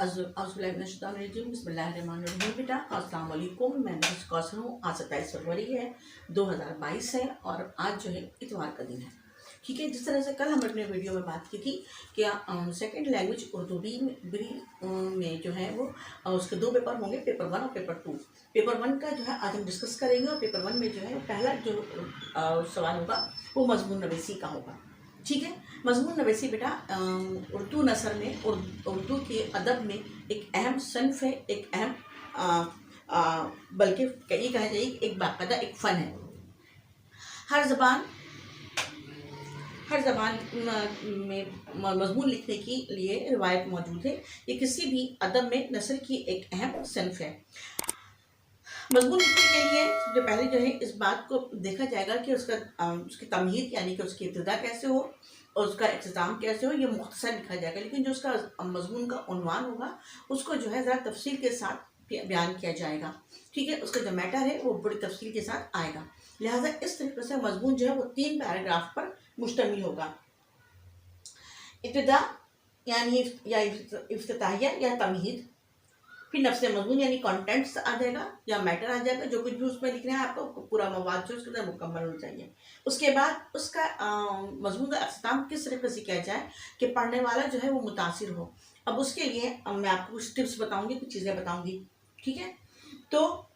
बिस्मिल्लाहिर्रहमानिर्रहीम। बेटा अस्सलाम वालेकुम। मैं मिसेस कौसर हूँ। आज 27 फरवरी है 2022 है और आज जो है इतवार का दिन है। ठीक है, जिस तरह से कल हम अपने वीडियो में बात की थी कि सेकंड लैंग्वेज उर्दू बी में जो है वो उसके दो पेपर होंगे, पेपर 1 और पेपर 2। पेपर 1 का जो है आज हम डिस्कस करेंगे और पेपर 1 में जो है पहला जो सवाल होगा वो मजमून नवीसी का होगा। ठीक है, मजमून नवीसी बेटा उर्दू नसर में उर्दू के अदब में एक अहम सन्फ है, एक अहम बल्कि ये कहा जाए एक बाकायदा एक फ़न है। हर ज़बान में मजमून लिखने के लिए रिवायत मौजूद है। ये किसी भी अदब में नसर की एक अहम सन्फ है। मजमून लिखने के लिए सबसे पहले जो है इस बात को देखा जाएगा कि उसकी तमहीद यानी कि उसकी इब्तिदा कैसे हो और उसका इख्तिताम कैसे हो, ये मुख्तसर लिखा जाएगा। लेकिन जो उसका मजमून का उन्वान होगा उसको जो है ज़रा तफसील के साथ बयान किया जाएगा। ठीक है, उसका जो मैटर है वो बड़ी तफसील के साथ आएगा। लिहाजा इस तरीके से मजमून जो है वो 3 पैराग्राफ पर मुश्तमिल होगा। इब्तिदा यानी या इफ्तिताहिया या तमहीद, फिर नफ्स मजमून यानी कंटेंट्स आ जाएगा या मैटर आ जाएगा, जो कुछ भी उसमें लिखना है आपको पूरा मवाद जो उसके अंदर मुकम्मल होना चाहिए। उसके बाद उसका मजमून का अख्ताम किस तरीके से किया जाए कि पढ़ने वाला जो है वो मुतासिर हो। अब उसके लिए मैं आपको कुछ टिप्स बताऊंगी, कुछ चीज़ें बताऊंगी। ठीक है, तो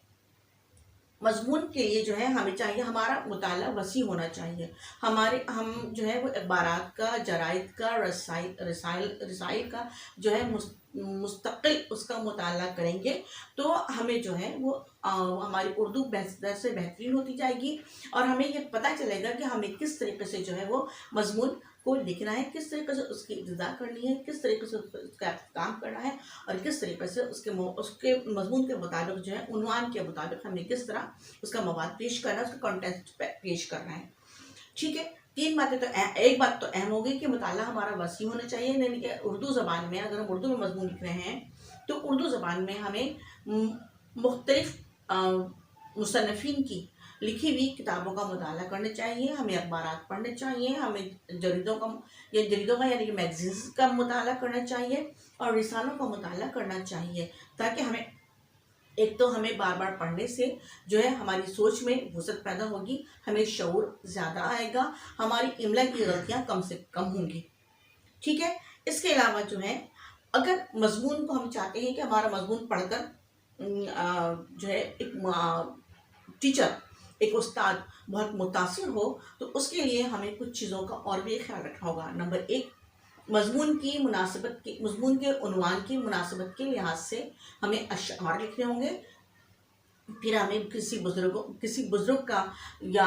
मजमून के लिए जो है हमें चाहिए हमारा मुताला वसी होना चाहिए। हम जो है वो अखबारात का, जराइद का, रसाइल का जो है मुस्तकिल उसका मुताला करेंगे तो हमें जो है वो हमारी उर्दू बेहतर से बेहतरीन होती जाएगी और हमें ये पता चलेगा कि हमें किस तरीके से जो है वो मजमून को लिखना है, किस तरीके से उसकी इब्तिदा करनी है, किस तरीके से उसका काम करना है और किस तरीके से उसके मजमून के मुताबिक जो है उन्वान के मुताबिक हमें किस तरह उसका मवाद पेश करना है, उसका कंटेंट पेश करना है। ठीक है, 3 बातें तो एक बात तो अहम हो गई कि मुताला हमारा वसी होना चाहिए, यानी कि उर्दू ज़बान में अगर हम उर्दू में मजमून लिख रहे हैं तो उर्दू ज़बान में हमें मुख्तलिफ मुसन्निफ़ीन की लिखी हुई किताबों का मुताला करना चाहिए, हमें अखबारात पढ़ने चाहिए, हमें जरीदों का यानी कि मैगज़ीन्स का मुताला करना चाहिए और रिसालों का मुताला करना चाहिए, ताकि हमें एक तो हमें बार बार पढ़ने से जो है हमारी सोच में वसअत पैदा होगी, हमें शऊर ज़्यादा आएगा, हमारी इमला की गलतियाँ कम से कम होंगी। ठीक है, इसके अलावा जो है अगर मजमून को हम चाहते हैं कि हमारा मजमून पढ़कर जो है एक टीचर, एक उस्ताद बहुत मुतासिर हो, तो उसके लिए हमें कुछ चीज़ों का और भी ख्याल रखना होगा। नंबर 1, मजमून के उन्वान की मुनासिबत के लिहाज से हमें अशआर लिखने होंगे। फिर हमें किसी बुजुर्ग का या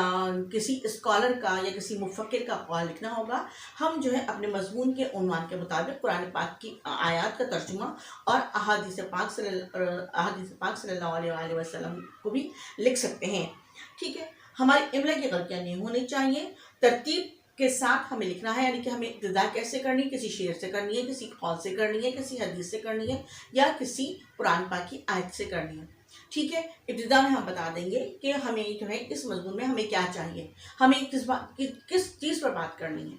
किसी स्कॉलर का या किसी मुफक्किर का कौल लिखना होगा। हम जो है अपने मजमून के उन्वान के मुताबिक कुरान पाक की आयत का तर्जुमा और अहादीस पाक सल्लल्लाहु अलैहि वसल्लम को भी लिख सकते हैं। ठीक है, हमारी इमला की गलतियाँ नहीं होनी चाहिए। तरतीब के साथ हमें लिखना है, यानी कि हमें इब्तिदा कैसे करनी है, किसी शेर से करनी है, किसी कौल से करनी है, किसी हदीस से करनी है या किसी कुरान पाक की आयत से करनी है। ठीक है, इब्तिदा में हम बता देंगे कि हमें जो है इस मजमून में हमें क्या चाहिए, हमें किस चीज़ पर बात करनी है।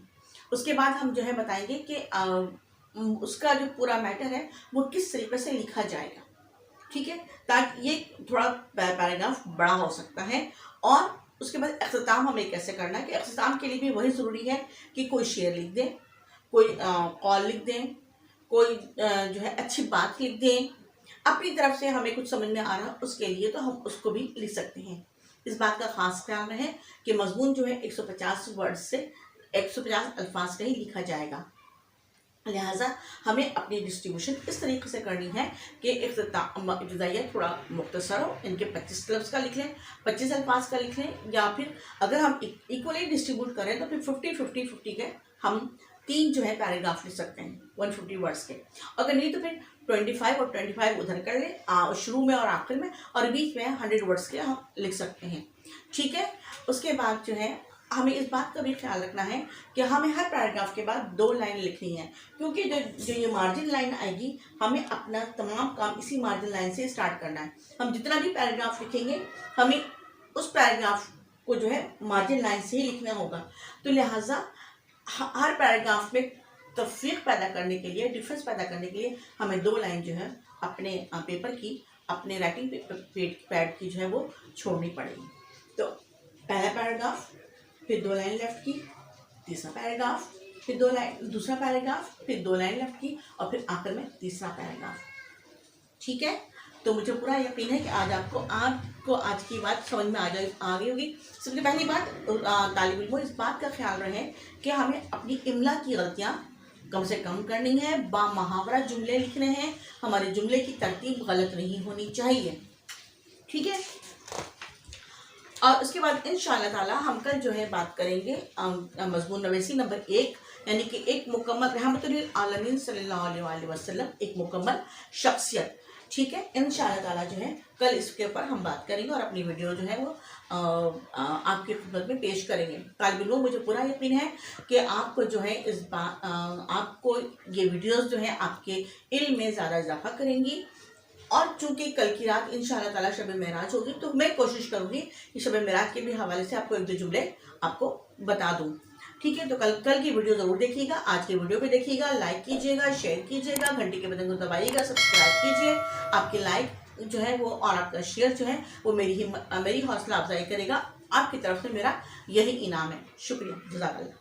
उसके बाद हम जो है बताएंगे कि उसका जो पूरा मैटर है वो किस तरीके से लिखा जाएगा। ठीक है, ताकि ये थोड़ा पैराग्राफ बड़ा हो सकता है। और उसके बाद अख्तिताम हमें कैसे करना है कि अख्तिताम के लिए भी वही ज़रूरी है कि कोई शेर लिख दें, कोई कौल लिख दें, कोई जो है अच्छी बात लिख दें, अपनी तरफ से हमें कुछ समझ में आ रहा उसके लिए तो हम उसको भी लिख सकते हैं। इस बात का ख़ास ख्याल रहे कि मजमून जो है 150 वर्ड से 150 अल्फाज का ही लिखा जाएगा। लिहाजा हमें अपनी डिस्ट्रीब्यूशन इस तरीके से करनी है कि इब्तिदाइया थोड़ा मुख्तसर हो, इनके 25 लफ्ज़ का लिख लें, 25 अल्फाज का लिख लें, या फिर अगर हम इक्वली डिस्ट्रीब्यूट करें तो फिर 50-50-50 के हम 3 जो है पैराग्राफ लिख सकते हैं 150 वर्ड्स के। अगर नहीं तो फिर 25 और 25 उधर कर लें शुरू में और आखिर में, और बीच में 100 वर्ड्स के हम लिख सकते हैं। ठीक है, उसके बाद जो है हमें इस बात का भी ख्याल रखना है कि हमें हर पैराग्राफ के बाद 2 लाइन लिखनी है, क्योंकि जो ये मार्जिन लाइन आएगी हमें अपना तमाम काम इसी मार्जिन लाइन से स्टार्ट करना है। हम जितना भी पैराग्राफ लिखेंगे हमें उस पैराग्राफ को जो है मार्जिन लाइन से ही लिखना होगा। तो लिहाजा हर पैराग्राफ में तफरीक पैदा करने के लिए, डिफरेंस पैदा करने के लिए हमें 2 लाइन जो है अपने पेपर की, अपने राइटिंग पैड की जो है वो छोड़नी पड़ेगी। तो पहला पैराग्राफ, फिर 2 लाइन लेफ्ट की, तीसरा पैराग्राफ, फिर 2 लाइन, दूसरा पैराग्राफ, फिर 2 लाइन लेफ्ट की, और फिर आखिर में तीसरा पैराग्राफ। ठीक है, तो मुझे पूरा यकीन है कि आज आपको आज की बात समझ में आ गई होगी। सबसे पहली बात, तालिब इल्मों इस बात का ख्याल रखें कि हमें अपनी इमला की गलतियाँ कम से कम करनी है, बामुहावरा जुमले लिखने हैं, हमारे जुमले की तरतीब गलत नहीं होनी चाहिए। ठीक है, और उसके बाद इंशाअल्लाह ताला हम कल जो है बात करेंगे मज़मून नवेसी नंबर 1, यानी कि एक मुकम्मल रहमतुल लिल आलमीन सल्लल्लाहु अलैहि वसल्लम, एक मुकम्मल शख्सियत। ठीक है, इंशाअल्लाह ताला जो है कल इसके ऊपर हम बात करेंगे और अपनी वीडियो जो है वो आपकी खिदमत में पेश करेंगे। तालिब इल्मों, मुझे पूरा यकीन है कि आपको जो है आपको ये वीडियोस जो है आपके इल्म में ज़्यादा इजाफा करेंगी। और चूंकि कल की रात इंशाअल्लाह ताला शब मेराज होगी, तो मैं कोशिश करूँगी कि शब मेराज के भी हवाले से आपको 1-2 जुमले आपको बता दूँ। ठीक है, तो कल की वीडियो ज़रूर देखिएगा, आज की वीडियो भी देखिएगा, लाइक कीजिएगा, शेयर कीजिएगा, घंटी के बटन को दबाइएगा, सब्सक्राइब कीजिए। आपके लाइक जो है वो और आपका शेयर जो है वो मेरी हौसला अफजाई करेगा। आपकी तरफ से मेरा यही इनाम है। शुक्रिया, जज़ाकल्लाह।